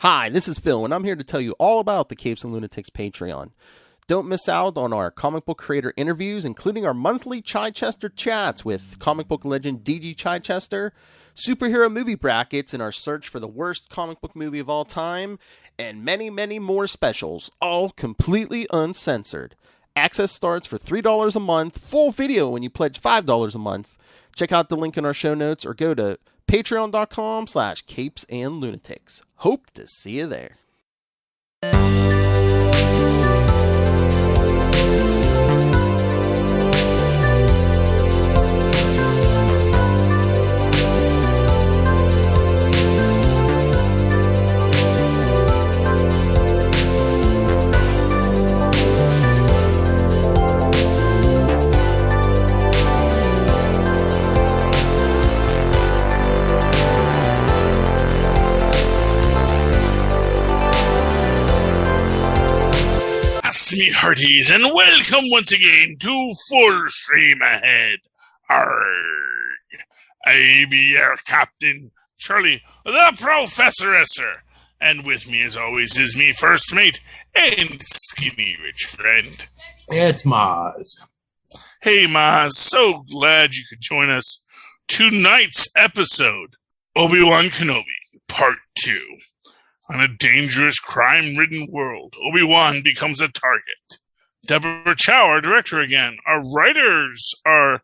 Hi, this is Phil, and I'm here to tell you all about the Capes and Lunatics Patreon. Don't miss out on our comic book creator interviews, including our monthly Chichester chats with comic book legend DG Chichester, superhero movie brackets in our search for the worst comic book movie of all time, and many, many more specials, all completely uncensored. Access starts for $3 a month, full video when you pledge $5 a month. Check out the link in our show notes or go to patreon.com/CapesandLunatics. Hope to see you there. Me hearties, and welcome once again to Full Stream Ahead. Arrgh. I be your captain, Charlie, the Professoresser, and with me as always is me first mate and skinny rich friend. It's Mozz. Hey Mozz, so glad you could join us. Tonight's episode, Obi-Wan Kenobi, Part 2. On a dangerous, crime-ridden world, Obi-Wan becomes a target. Deborah Chow, our director again. Our writers are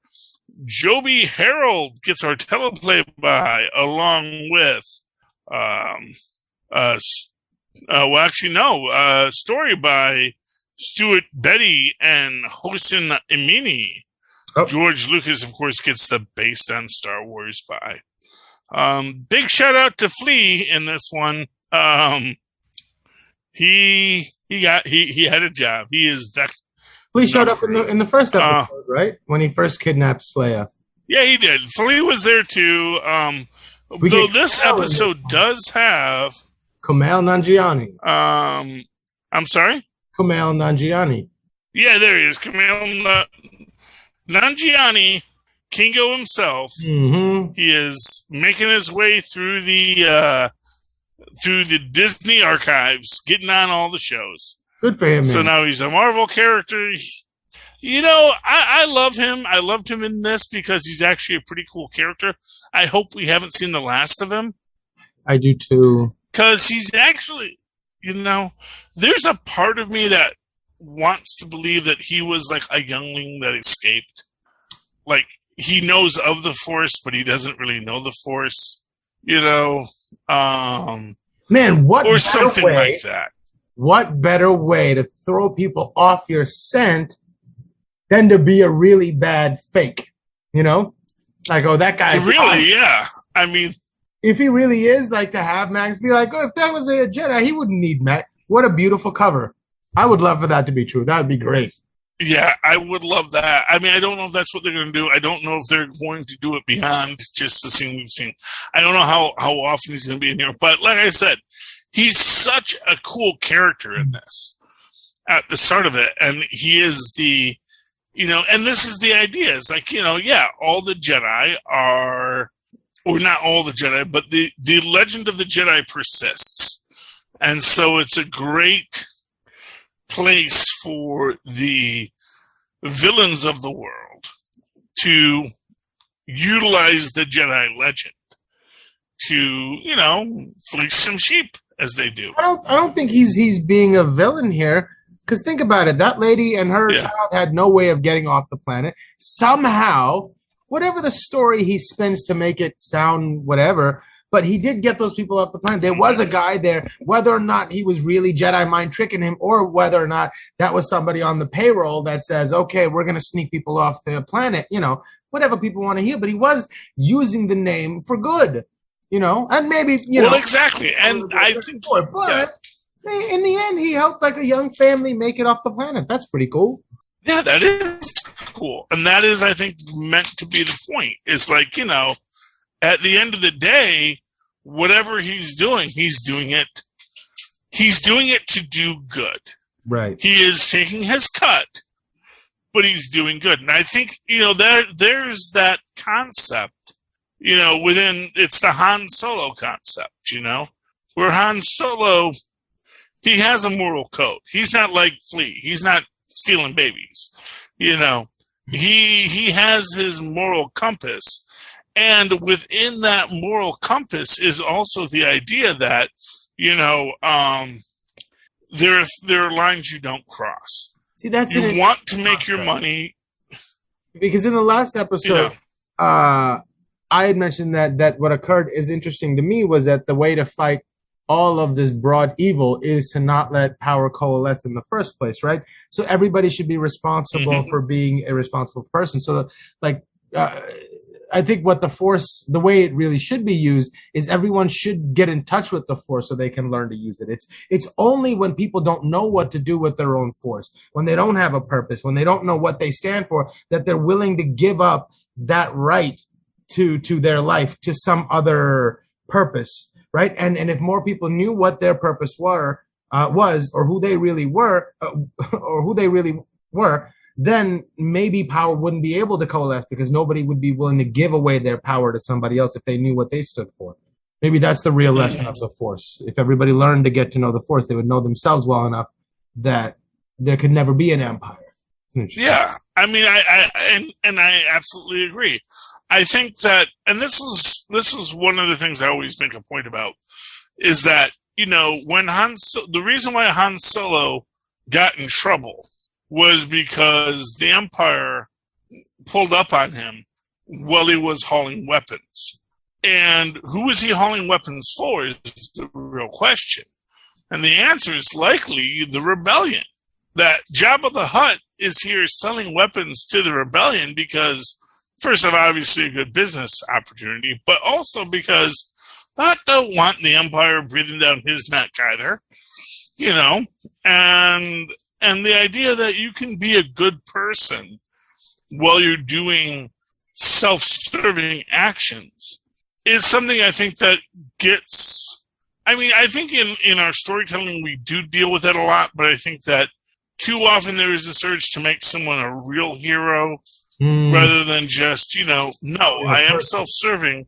Joby Harold, gets our teleplay by, along with, story by Stuart Betty and Hossein Amini. Oh. George Lucas, of course, gets the based on Star Wars by. Big shout out to Flea in this one. He had a job. He is vexed. Flea showed up in the first episode, right? When he first kidnapped Leia. Yeah, he did. Flea was there too. Though this episode does have Kumail Nanjiani. I'm sorry? Kumail Nanjiani. Yeah, there he is. Kumail Nanjiani, Kingo himself. Mm-hmm. He is making his way through the Disney archives, getting on all the shows. Good for him, man. So now he's a Marvel character. You know, I love him. I loved him in this because he's actually a pretty cool character. I hope we haven't seen the last of him. I do too. Because he's actually, you know, there's a part of me that wants to believe that he was like a youngling that escaped. Like, he knows of the Force, but he doesn't really know the Force. You know, man, what or better something way, like that. What better way to throw people off your scent than to be a really bad fake? You know, like, oh, that guy's really, awesome. Yeah. I mean, if he really is, like, to have Max be like, oh, if that was a Jedi, he wouldn't need Max. What a beautiful cover! I would love for that to be true. That would be great. Yeah, I would love that. I mean, I don't know if that's what they're going to do. I don't know if they're going to do it beyond just the scene we've seen. I don't know how often he's going to be in here. But like I said, he's such a cool character in this at the start of it. And he is the, you know, and this is the idea. It's like, you know, yeah, all the Jedi are, or not all the Jedi, but the legend of the Jedi persists. And so it's a great place for the villains of the world to utilize the Jedi legend to, you know, fleece some sheep as they do. I don't think he's being a villain here, because think about it. That lady and her child had no way of getting off the planet. Somehow, whatever the story he spins to make it sound whatever, but he did get those people off the planet. There was a guy there, whether or not he was really Jedi mind tricking him, or whether or not that was somebody on the payroll that says, okay, we're going to sneak people off the planet, you know, whatever people want to hear. But he was using the name for good, you know, and maybe, you know. Well, exactly. And I think, but in the end, he helped like a young family make it off the planet. That's pretty cool. Yeah, that is cool. And that is, I think, meant to be the point. It's like, you know, at the end of the day, whatever he's doing it. He's doing it to do good. Right. He is taking his cut, but he's doing good. And I think, you know, there's that concept, you know, within, it's the Han Solo concept, you know, Where Han Solo, he has a moral code. He's not like Flea. He's not stealing babies. You know, he has his moral compass. And within that moral compass is also the idea that, you know, there are lines you don't cross. See, that's you want to make your money. Because in the last episode, I had mentioned that what occurred is interesting to me was that the way to fight all of this broad evil is to not let power coalesce in the first place, right? So everybody should be responsible for being a responsible person. So, I think what the Force, the way it really should be used, is everyone should get in touch with the Force so they can learn to use it. It's only when people don't know what to do with their own Force, when they don't have a purpose, when they don't know what they stand for, that they're willing to give up that right to their life to some other purpose, right? And if more people knew what their purpose was, or who they really were, then maybe power wouldn't be able to coalesce because nobody would be willing to give away their power to somebody else if they knew what they stood for. Maybe that's the real lesson of the Force. If everybody learned to get to know the Force, they would know themselves well enough that there could never be an empire. Yeah, I mean, I absolutely agree. I think that, and this is one of the things I always make a point about, is that, you know, the reason why Han Solo got in trouble was because the Empire pulled up on him while he was hauling weapons. And who was he hauling weapons for is the real question. And the answer is likely the rebellion. That Jabba the Hutt is here selling weapons to the rebellion because, first of all, obviously a good business opportunity, but also because the Hutt don't want the Empire breathing down his neck either, you know, and the idea that you can be a good person while you're doing self-serving actions is something I think that gets, I mean, I think in our storytelling we do deal with that a lot, but I think that too often there is this urge to make someone a real hero rather than just, you know, no, I am self-serving,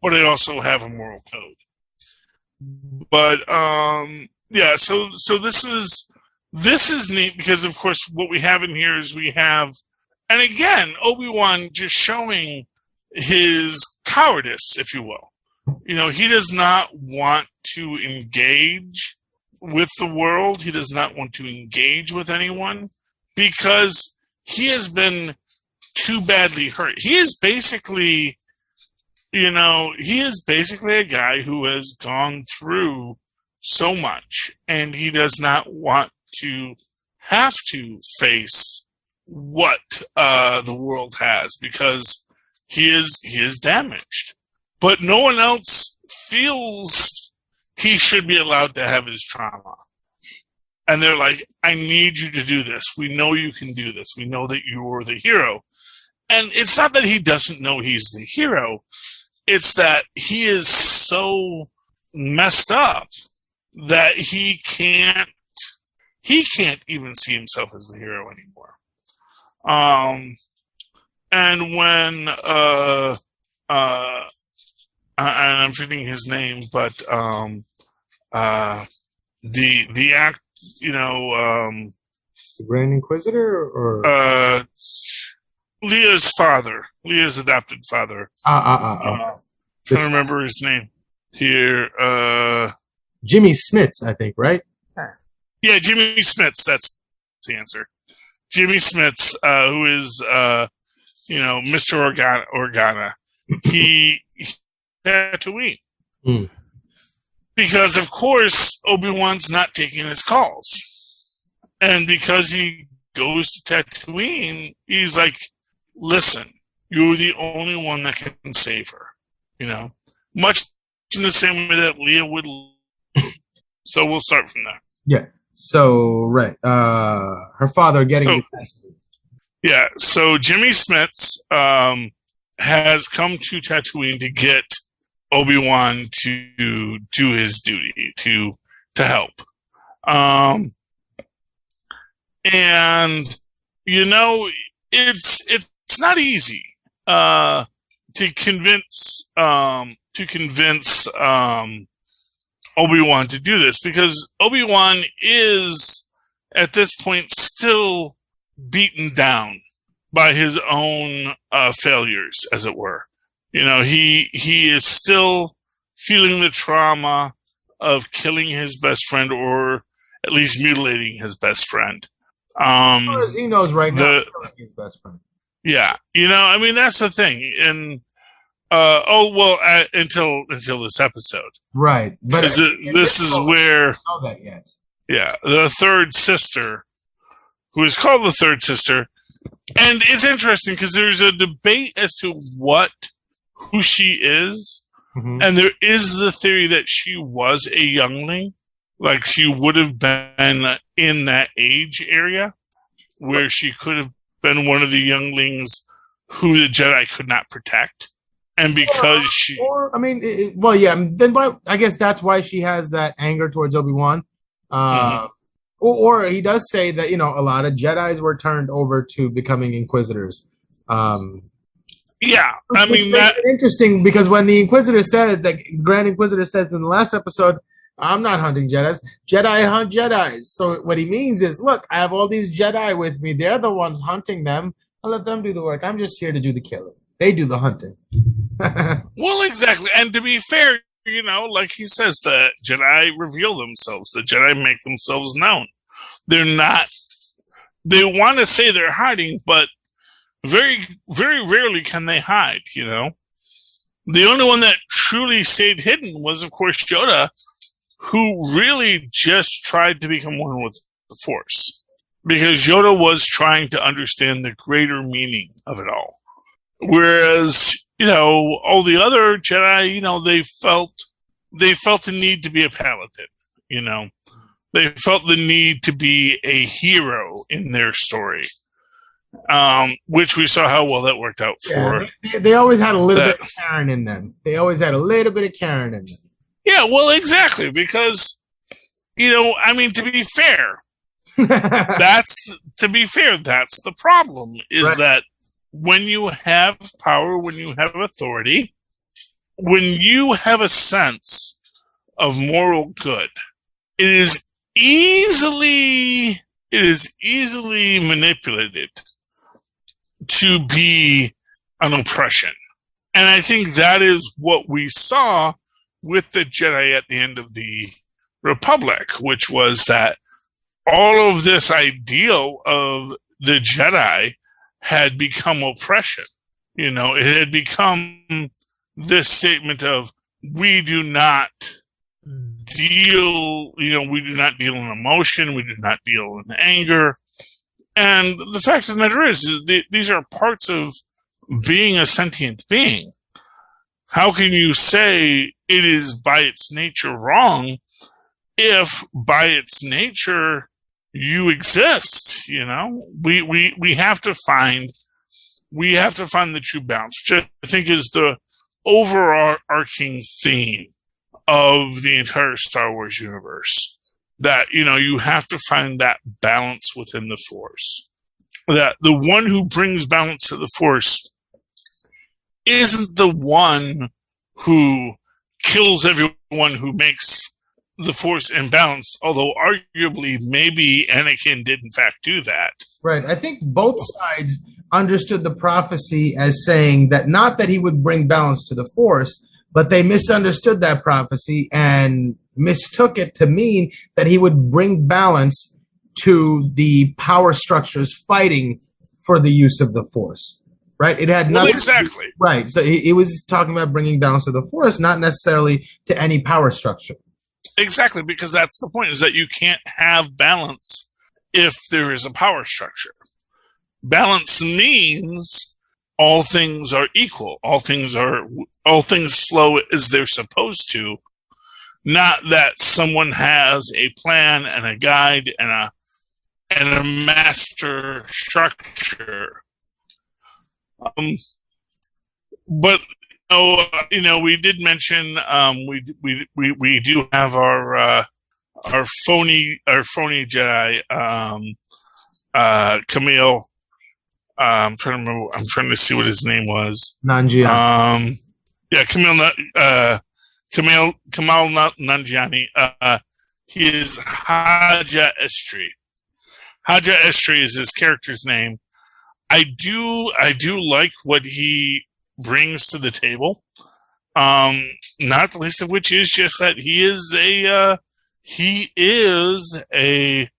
but I also have a moral code. But, yeah, so this is neat because, of course, what we have in here is we have, and again, Obi-Wan just showing his cowardice, if you will. You know, he does not want to engage with the world. He does not want to engage with anyone because he has been too badly hurt. He is basically, you know, a guy who has gone through so much, and he does not want to have to face what the world has because he is damaged. But no one else feels he should be allowed to have his trauma. And they're like, I need you to do this. We know you can do this. We know that you're the hero. And it's not that he doesn't know he's the hero. It's that he is so messed up that he can't even see himself as the hero anymore. And when, and I'm forgetting his name, but the act, you know, the Grand Inquisitor, or Leah's adopted father. Can't remember his name here. Jimmy Smits, I think, right? Yeah, Jimmy Smits. That's the answer. Jimmy Smits, who is, you know, Mr. Organa. He Tatooine. Because, of course, Obi-Wan's not taking his calls. And because he goes to Tatooine, he's like, listen, you're the only one that can save her. You know? Much in the same way that Leah would. So we'll start from there. Yeah. So, right. Her father getting... Yeah. So Jimmy Smits has come to Tatooine to get Obi-Wan to do his duty, to help. And, you know, it's not easy to convince Obi-Wan to do this, because Obi-Wan is at this point still beaten down by his own failures, as it were. He is still feeling the trauma of killing his best friend, or at least mutilating his best friend. As far as he knows right now, killing his best friend. Yeah, that's the thing. And until this episode, right? But this is where know that yet. Yeah, the third sister, who is called the third sister, and it's interesting because there's a debate as to who she is, and there is the theory that she was a youngling, like she would have been in that age area where she could have been one of the younglings who the Jedi could not protect. And because then I guess that's why she has that anger towards Obi-Wan. Or he does say that, a lot of Jedis were turned over to becoming Inquisitors. That's interesting, because when the Inquisitor says, the Grand Inquisitor says in the last episode, I'm not hunting Jedis. Jedi hunt Jedis. So what he means is, look, I have all these Jedi with me. They're the ones hunting them. I'll let them do the work. I'm just here to do the killing. They do the hunting. Well, exactly. And to be fair, like he says, the Jedi reveal themselves. The Jedi make themselves known. They want to say they're hiding, but very, very rarely can they hide, The only one that truly stayed hidden was, of course, Yoda, who really just tried to become one with the Force. Because Yoda was trying to understand the greater meaning of it all. Whereas, all the other Jedi, they felt the need to be a paladin, They felt the need to be a hero in their story. Which we saw how well that worked out for. They always had a little bit of Karen in them. Yeah, well, exactly, because, to be fair, that's the problem, is that when you have power, when you have authority, when you have a sense of moral good, it is easily manipulated to be an oppression. And I think that is what we saw with the Jedi at the end of the Republic, which was that all of this ideal of the Jedi had become oppression. It had become this statement of, we do not deal in emotion, we do not deal in anger. And the fact of the matter is these are parts of being a sentient being. How can you say it is by its nature wrong if by its nature you exist? We have to find the true balance, which I think is the overarching theme of the entire Star Wars universe. That, you have to find that balance within the Force. That the one who brings balance to the Force isn't the one who kills everyone who makes the Force imbalanced, although arguably maybe Anakin did in fact do that. Right. I think both sides understood the prophecy as saying that not that he would bring balance to the Force, but they misunderstood that prophecy and mistook it to mean that he would bring balance to the power structures fighting for the use of the Force. Right? It had nothing. Exactly. Right. So he was talking about bringing balance to the Force, not necessarily to any power structure. Exactly, because that's the point, is that you can't have balance if there is a power structure. Balance means all things are equal. All things flow as they're supposed to. Not that someone has a plan and a guide and a master structure. But we did mention we do have our phony Jedi, Camille. I'm trying Kamal Nanjiani. He is Haja Estri. Haja Estri is his character's name. I do like what he brings to the table. Not the least of which is just that he is a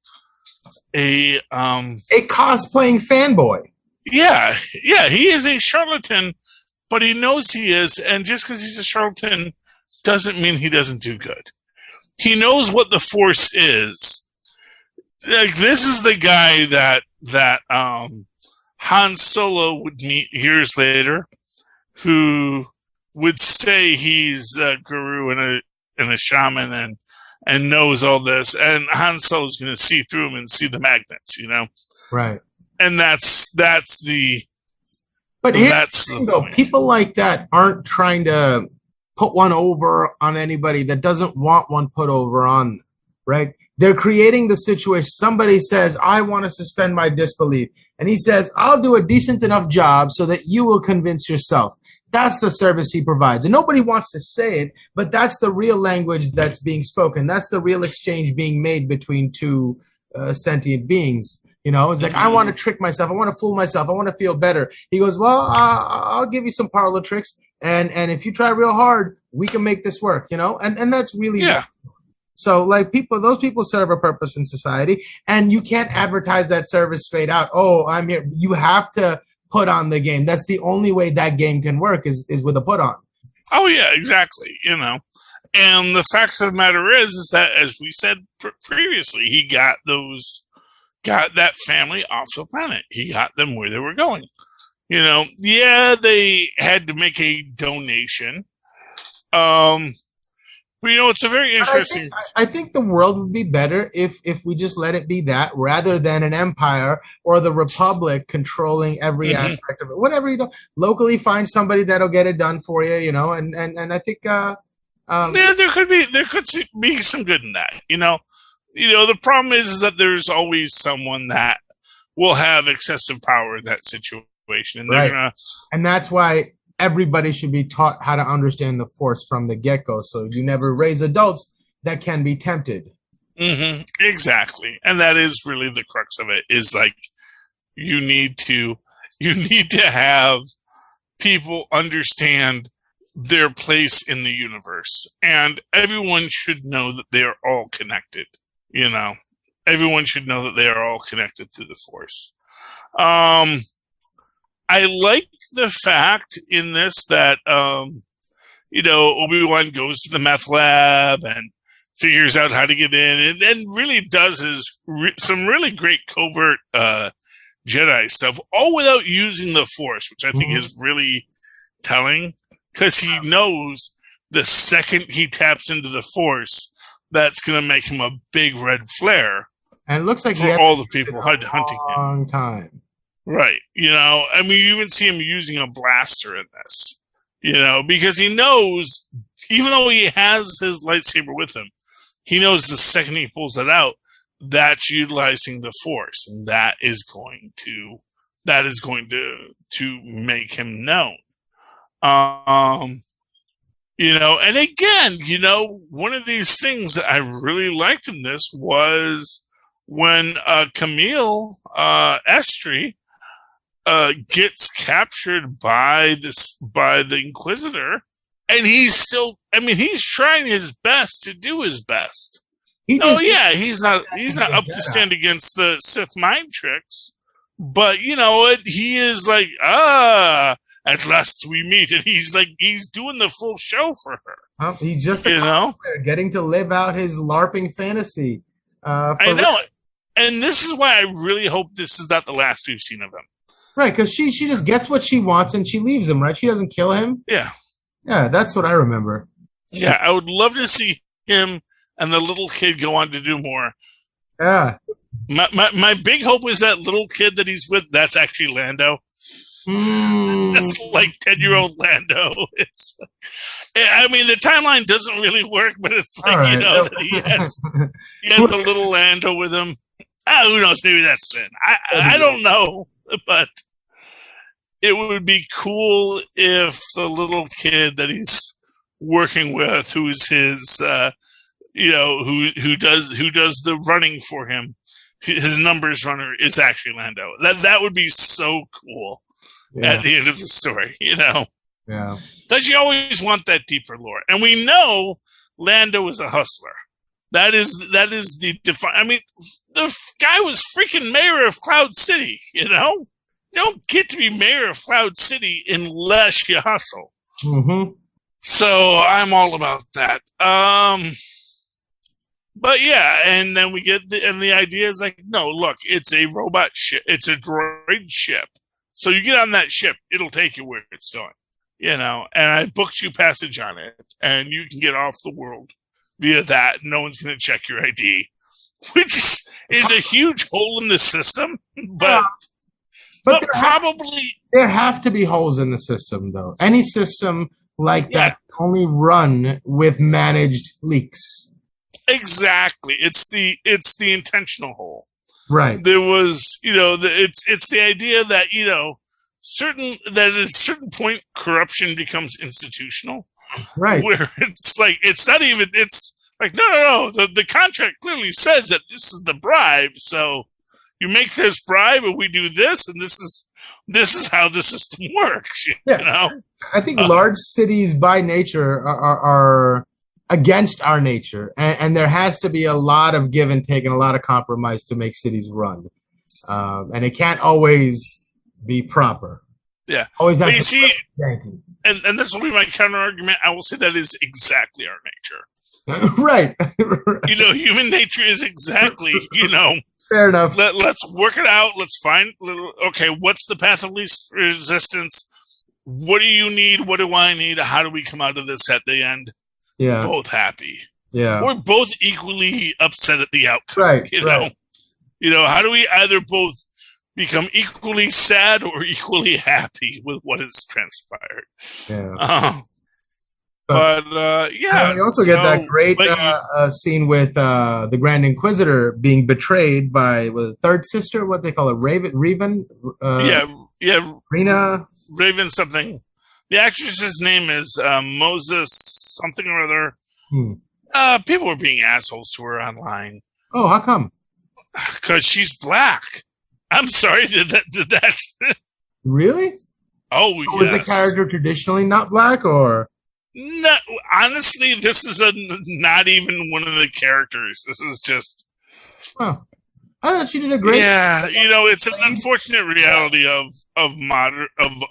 cosplaying fanboy. Yeah, he is a charlatan, but he knows he is, and just because he's a charlatan doesn't mean he doesn't do good. He knows what the Force is. Like, this is the guy that Han Solo would meet years later, who would say he's a guru and a shaman and knows all this, and Han Solo's going to see through him and see the magnets, Right. And that's the. But here's the thing, though. People like that aren't trying to put one over on anybody that doesn't want one put over on them, right? They're creating the situation. Somebody says, I want to suspend my disbelief. And he says, I'll do a decent enough job so that you will convince yourself. That's the service he provides. And nobody wants to say it, but that's the real language that's being spoken. That's the real exchange being made between two sentient beings. It's like, I want to trick myself. I want to fool myself. I want to feel better. He goes, well, I'll give you some parlor tricks. And if you try real hard, we can make this work, and that's really, so like those people serve a purpose in society, and you can't advertise that service straight out. Oh, I'm here. You have to put on the game. That's the only way that game can work is with a put on. Oh yeah, exactly. And the fact of the matter is that, as we said previously, he got that family off the planet. He got them where they were going. They had to make a donation. But it's a very interesting. I think the world would be better if we just let it be that, rather than an empire or the republic controlling every aspect of it. Whatever you do, locally find somebody that'll get it done for you. And I think there could be some good in that. The problem is that there's always someone that will have excessive power in that situation, and they're and that's why everybody should be taught how to understand the Force from the get-go, so you never raise adults that can be tempted. Mm-hmm. Exactly, and that is really the crux of it. Is like you need to have people understand their place in the universe, and everyone should know that they are all connected. Everyone should know that they are all connected to the Force. I like the fact in this that, Obi-Wan goes to the meth lab and figures out how to get in and really does some really great covert Jedi stuff, all without using the Force, which I think is really telling, because he knows the second he taps into the Force, that's going to make him a big red flare. And it looks like for all the people hunting him. Long time. Right. You even see him using a blaster in this, because he knows, even though he has his lightsaber with him, he knows the second he pulls it out, that's utilizing the Force, and that is going to make him known. And again, one of these things that I really liked in this was when Camille Estri gets captured by the Inquisitor, and he's trying his best to do his best. He's not up to stand against the Sith mind tricks, but he is like, at last we meet, and he's doing the full show for her. He's just getting to live out his LARPing fantasy. I know, and this is why I really hope this is not the last we've seen of him. Right, because she just gets what she wants and she leaves him, right? She doesn't kill him. Yeah. Yeah, that's what I remember. Yeah, I would love to see him and the little kid go on to do more. Yeah. My big hope is that little kid that he's with, that's actually Lando. That's like 10-year-old Lando. The timeline doesn't really work, but it's like, right. That he has a little Lando with him. Who knows? Maybe that's Finn. I don't know, but it would be cool if the little kid that he's working with, who is his, who does the running for him. His numbers runner is actually Lando. That would be so cool at the end of the story, Yeah. Because you always want that deeper lore, and we know Lando is a hustler. That is the I mean, the guy was freaking mayor of Cloud City. You don't get to be mayor of Cloud City unless you hustle. Mm-hmm. So I'm all about that. But yeah, and then we get the idea is like, no, look, it's a robot ship. It's a droid ship. So you get on that ship, it'll take you where it's going, and I booked you passage on it, and you can get off the world via that. No one's going to check your ID, which is a huge hole in the system, but there have to be holes in the system, though. Any system like that can only run with managed leaks. Exactly. It's the intentional hole. Right. There was, it's the idea that, at a certain point corruption becomes institutional. Right. Where it's like, it's not even, it's like, no. The contract clearly says that this is the bribe. So you make this bribe and we do this, and this is how the system works. I think large cities by nature are against our nature, and there has to be a lot of give and take and a lot of compromise to make cities run, and it can't always be proper. Yeah, always has to see, janky. And this will be my counter argument. I will say that is exactly our nature. Right. Human nature is exactly Fair enough. Let's work it out. Let's find. Okay, what's the path of least resistance? What do you need? What do I need? How do we come out of this at the end? Yeah. Both happy. Yeah. We're both equally upset at the outcome. Right. How do we either both become equally sad or equally happy with what has transpired? Yeah. We also get that great scene with the Grand Inquisitor being betrayed by the third sister, what they call it, Raven? Rena? Raven something. The actress's name is Mozz something or other. People were being assholes to her online. Oh, how come? Because she's black. I'm sorry, did that? Really? Oh, yes. Was the character traditionally not black, or? No, honestly, this is not even one of the characters. This is just. Oh, I thought she did a great. Yeah, it's an unfortunate reality of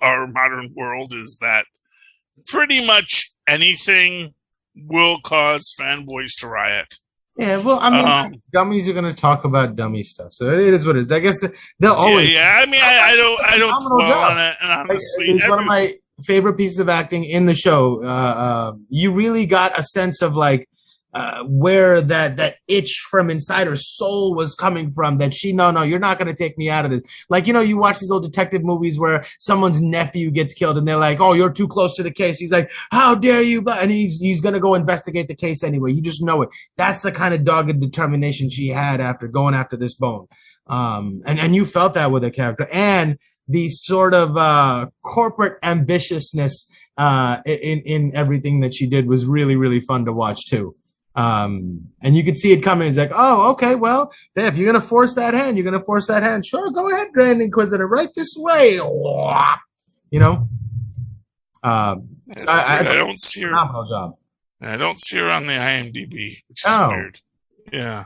our modern world is that pretty much anything will cause fanboys to riot. Yeah, well, I mean, dummies are going to talk about dummy stuff, so it is what it is. I guess they'll always. Yeah. I mean, I don't dwell on it, and honestly, it's one of my favorite pieces of acting in the show. You really got a sense of where that itch from inside her soul was coming from, that no, you're not going to take me out of this. You watch these old detective movies where someone's nephew gets killed and they're like, oh, you're too close to the case. He's like, how dare you? And he's going to go investigate the case anyway. You just know it. That's the kind of dogged determination she had after going after this bone. And you felt that with her character, and the sort of corporate ambitiousness in everything that she did was really, really fun to watch too. And you could see it coming. It's like, oh, okay, well, if you're going to force that hand, you're going to force that hand. Sure, go ahead, Grand Inquisitor, right this way. I don't see her. Phenomenal job. I don't see her on the IMDb, which is weird. Yeah.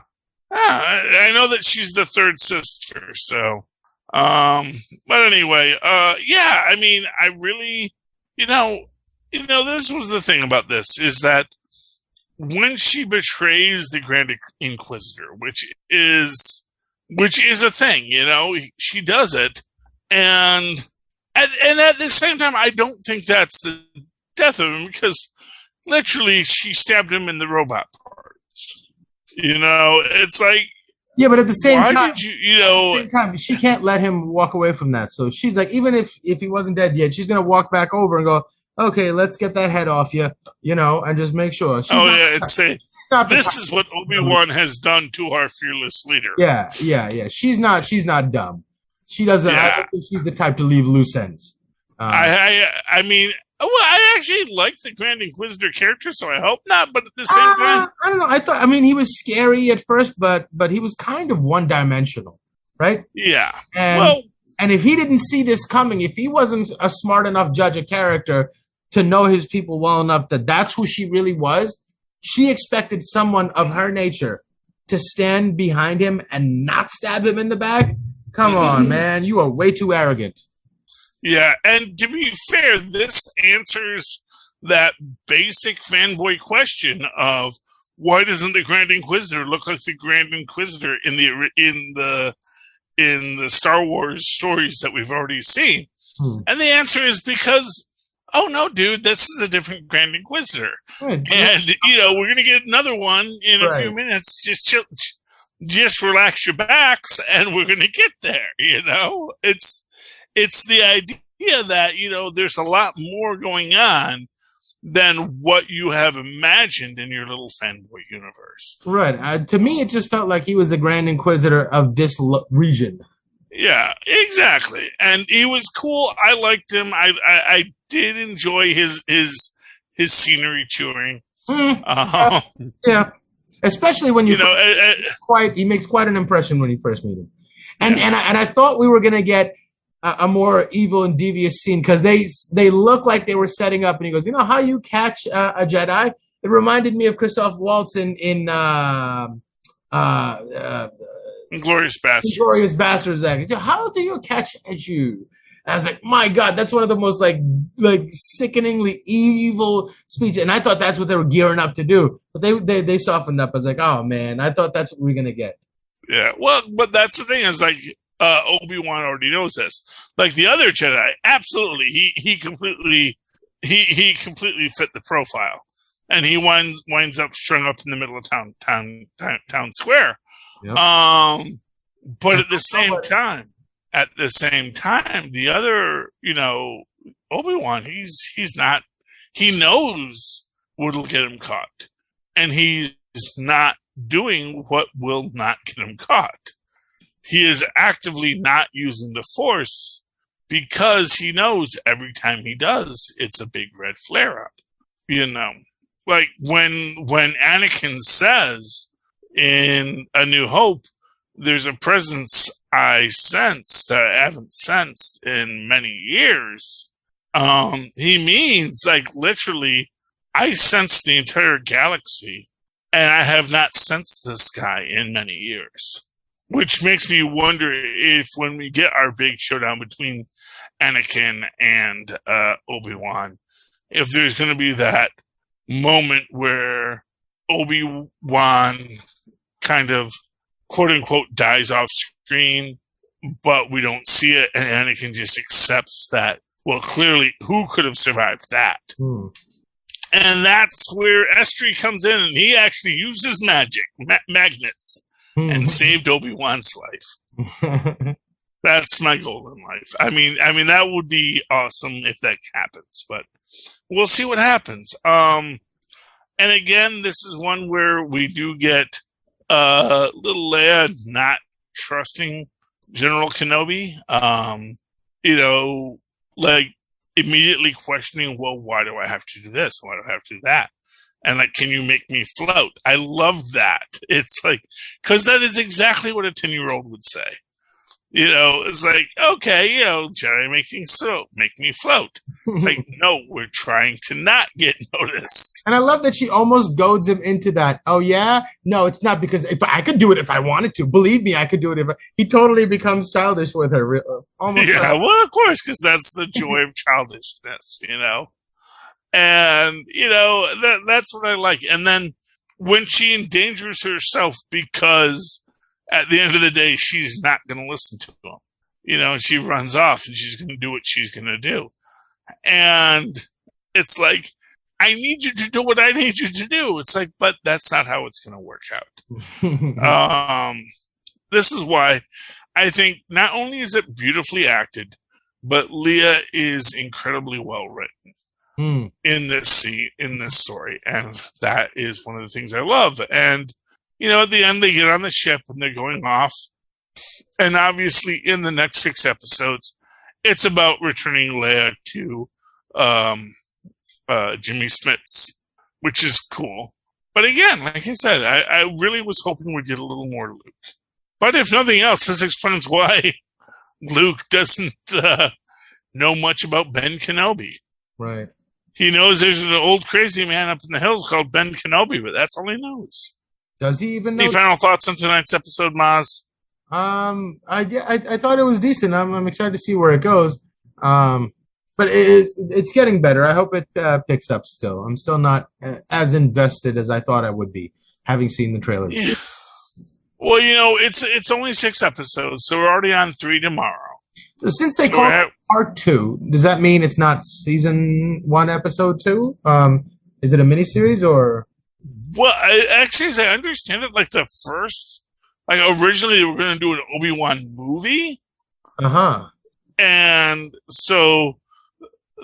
I know that she's the third sister, so. But anyway, I mean, I really, this was the thing about this, is that when she betrays the Grand Inquisitor, which is a thing, she does it, and at the same time, I don't think that's the death of him, because literally she stabbed him in the robot parts. It's like, yeah, but at the same time, at the same time, she can't let him walk away from that. So she's like, even if he wasn't dead yet, she's gonna walk back over and go, okay, let's get that head off you, and just make sure. This is what Obi-Wan has done to our fearless leader. Yeah. She's not dumb. She doesn't. Yeah. I don't think she's the type to leave loose ends. I mean, Well, I actually like the Grand Inquisitor character, so I hope not. But at the same time, I don't know. I mean, he was scary at first, but he was kind of one-dimensional, right? yeah. And if he didn't see this coming, if he wasn't a smart enough judge of character to know his people well enough that that's who she really was, she expected someone of her nature to stand behind him and not stab him in the back. Come on, man. You are way too arrogant. Yeah, and to be fair, this answers that basic fanboy question of why doesn't the Grand Inquisitor look like the Grand Inquisitor in the Star Wars stories that we've already seen? And the answer is because, oh no, dude, this is a different Grand Inquisitor, and we're gonna get another one in a few minutes. Just chill, just relax your backs, and we're gonna get there. It's the idea that, there's a lot more going on than what you have imagined in your little fanboy universe. Right. To me, it just felt like he was the Grand Inquisitor of this region. Yeah, exactly. And he was cool. I liked him. I did enjoy his scenery chewing. Yeah. Especially when he makes quite an impression when you first meet him. And I thought we were going to get a more evil and devious scene because they look like they were setting up, and he goes, how you catch a Jedi? It reminded me of Christoph Waltz in Glorious Bastards. Glorious Bastards. How do you catch a Jew? I was like, my God, that's one of the most like sickeningly evil speech, and I thought that's what they were gearing up to do, but they softened up. I was like, oh man, I thought that's what we were gonna get. Yeah, well, but that's the thing is Obi-Wan already knows this. Like the other Jedi, absolutely, he completely fit the profile, and he winds up strung up in the middle of town square. Yep. But at the same time, the other, Obi-Wan, he's not. He knows what'll get him caught, and he's not doing what will not get him caught. He is actively not using the Force because he knows every time he does, it's a big red flare-up. Like when Anakin says in A New Hope, there's a presence I sense that I haven't sensed in many years. He means, like, literally, I sense the entire galaxy, and I have not sensed this guy in many years. Which makes me wonder if when we get our big showdown between Anakin and Obi-Wan, if there's going to be that moment where Obi-Wan kind of, quote-unquote, dies off screen, but we don't see it, and Anakin just accepts that, well, clearly, who could have survived that? And that's where Estrie comes in, and he actually uses magic, magnets, and saved Obi-Wan's life. That's my goal in life. I mean, that would be awesome if that happens, but we'll see what happens. And again, this is one where we do get little Leia not trusting General Kenobi. Like immediately questioning, well, why do I have to do this? Why do I have to do that? And like, can you make me float? I love that. It's like, because that is exactly what a 10-year-old would say. It's like, okay, Jedi make things float, make me float. It's like, no, we're trying to not get noticed. And I love that she almost goads him into that. Oh yeah? No, it's not, because if I could do it if I wanted to. Believe me, I could do it he totally becomes childish with her. Almost. Yeah, well, of course, because that's the joy of childishness, And, that's what I like. And then when she endangers herself because at the end of the day, she's not going to listen to him. And she runs off and she's going to do what she's going to do. And it's like, I need you to do what I need you to do. It's like, but that's not how it's going to work out. This is why I think not only is it beautifully acted, but Leia is incredibly well written in this scene, in this story. And that is one of the things I love. And, at the end, they get on the ship and they're going off. And obviously, in the next 6 episodes, it's about returning Leia to Jimmy Smits, which is cool. But again, like I said, I really was hoping we'd get a little more Luke. But if nothing else, this explains why Luke doesn't know much about Ben Kenobi. Right. He knows there's an old crazy man up in the hills called Ben Kenobi, but that's all he knows. Does he even know? Any final thoughts on tonight's episode, Mozz? I thought it was decent. I'm excited to see where it goes. But it's getting better. I hope it picks up still. I'm still not as invested as I thought I would be, having seen the trailer. Yeah. Well, it's only 6 episodes, so we're already on 3 tomorrow. So since they call it part 2, does that mean it's not season 1, episode 2? Is it a miniseries or? Well, actually, as I understand it, like the first, like originally they were going to do an Obi-Wan movie. And so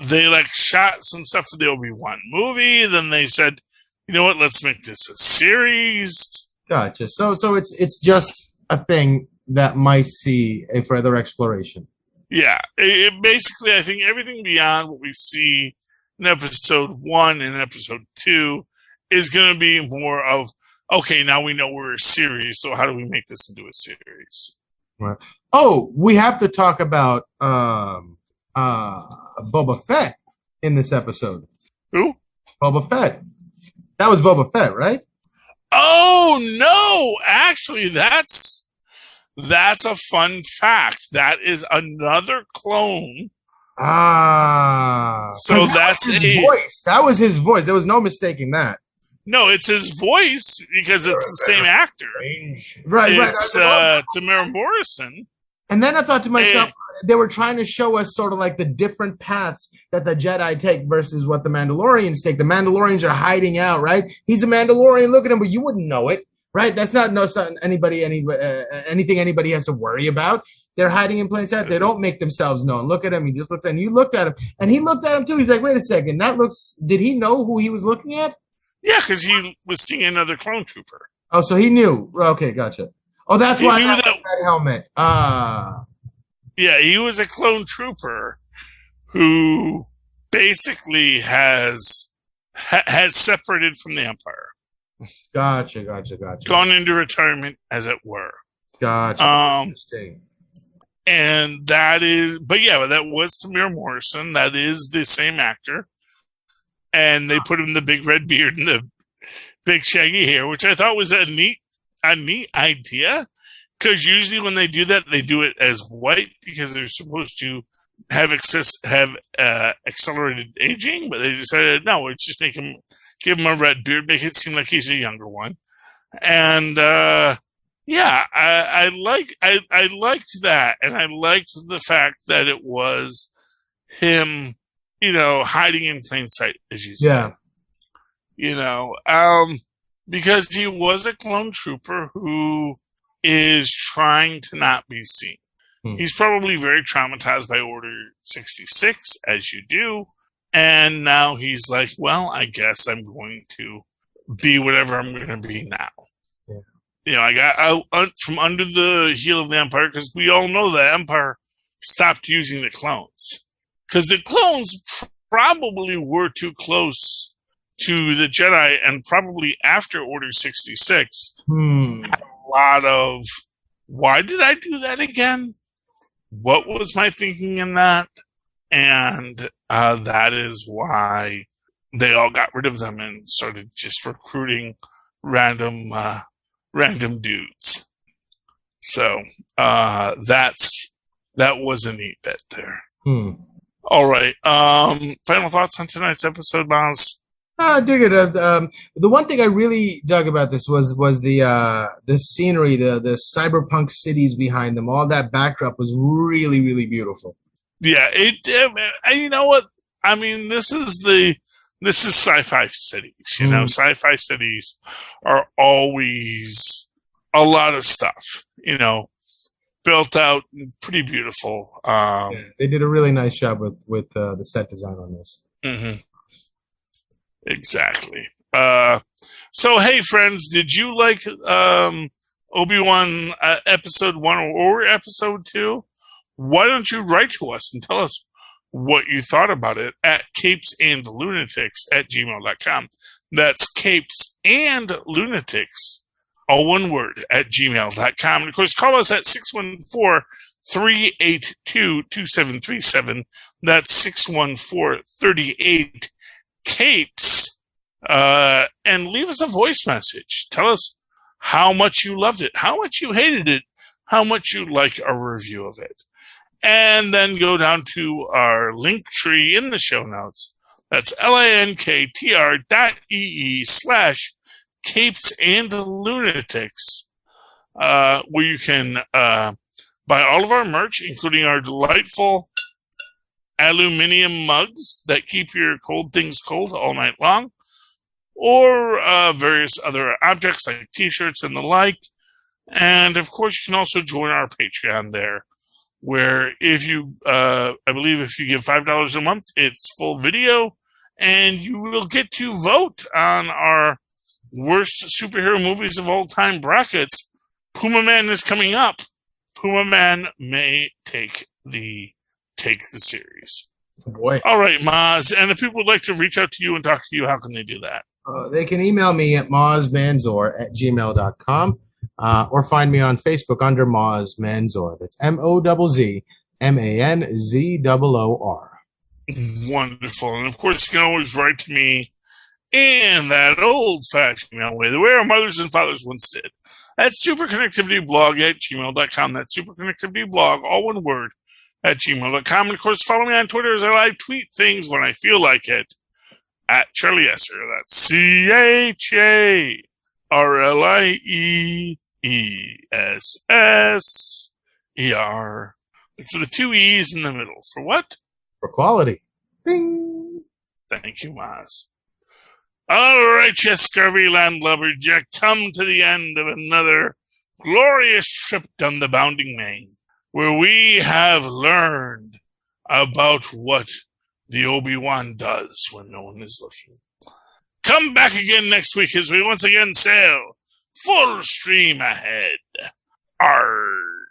they like shot some stuff for the Obi-Wan movie. Then they said, you know what, let's make this a series. Gotcha. So it's just a thing that might see a further exploration. Yeah. It basically, I think everything beyond what we see in episode 1 and episode 2 is going to be more of, okay, now we know we're a series, so how do we make this into a series? Right. Oh, we have to talk about Boba Fett in this episode. Who? Boba Fett. That was Boba Fett, right? Oh, no! Actually, that's a fun fact. That is another clone. So that's his voice. That was his voice. There was no mistaking that. No, it's his voice because it's the same actor. Right. It's Tamara Morrison. And then I thought to myself, they were trying to show us sort of like the different paths that the Jedi take versus what the Mandalorians take. The Mandalorians are hiding out, right? He's a Mandalorian. Look at him, but you wouldn't know it, right? That's not anything anybody has to worry about. They're hiding in plain sight. They don't make themselves known. Look at him. He just looks at him. You looked at him, and he looked at him too. He's like, wait a second. Did he know who he was looking at? Yeah, because he was seeing another clone trooper. Oh, so he knew. Okay, gotcha. Oh, that's why I got that helmet. Yeah, he was a clone trooper who basically has separated from the Empire. Gotcha. Gone into retirement, as it were. Gotcha. Interesting. And that was Tamir Morrison. That is the same actor. And they put him in the big red beard and the big shaggy hair, which I thought was a neat idea. Because usually when they do that, they do it as white because they're supposed to have accelerated aging. But they decided, no, it's just give him a red beard, make it seem like he's a younger one. And I liked that, and I liked the fact that it was him, hiding in plain sight, as you said. Yeah. Because he was a clone trooper who is trying to not be seen. He's probably very traumatized by Order 66, as you do, and now he's like, well, I guess I'm going to be whatever I'm going to be now. I got out from under the heel of the Empire because we all know the Empire stopped using the clones. Because the clones probably were too close to the Jedi, and probably after Order 66, had a lot of, why did I do that again? What was my thinking in that? And that is why they all got rid of them and started just recruiting random dudes. So that was a neat bit there. All right. Final thoughts on tonight's episode, Mozz? I dig it. The one thing I really dug about this was the scenery, the cyberpunk cities behind them. All that backdrop was really, really beautiful. Yeah, you know what? I mean, this is sci-fi cities. Sci-fi cities are always a lot of stuff. Built out, pretty beautiful. They did a really nice job with the set design on this. Mm-hmm. Exactly. So, hey, friends, did you like Obi-Wan episode 1 or episode 2? Why don't you write to us and tell us what you thought about it at CapesandLunatics@gmail.com. That's CapesandLunatics, all one word, at gmail.com. And of course, call us at 614-382-2737. That's 614-38-CAPES. And leave us a voice message. Tell us how much you loved it, how much you hated it, how much you like a review of it. And then go down to our link tree in the show notes. That's linktr.ee/CapesandLunatics, where you can buy all of our merch, including our delightful aluminum mugs that keep your cold things cold all night long, or various other objects like t-shirts and the like. And of course, you can also join our Patreon there, where if you, I believe if you give $5 a month, it's full video, and you will get to vote on our worst superhero movies of all time brackets. Puma Man is coming up. Puma Man may take the series. Boy. All right, Mozz. And if people would like to reach out to you and talk to you, how can they do that? They can email me at mozzmanzor@gmail.com. Or find me on Facebook under Mozz Manzor. That's MOZZMANZOOR. Wonderful. And of course, you can always write to me in that old-fashioned email way, the way our mothers and fathers once did. That's superconnectivityblog@gmail.com. That's superconnectivityblog, all one word, at gmail.com. And of course, follow me on Twitter as I live tweet things when I feel like it at Charlie Esser. That's CharlieEsser. Look for the two E's in the middle. For what? For quality. Bing. Thank you, Mozz. All right, yes, Scurvy Land Lumberjack, come to the end of another glorious trip down the bounding main, where we have learned about what the Obi-Wan does when no one is looking. Come back again next week as we once again sail full stream ahead. Arr.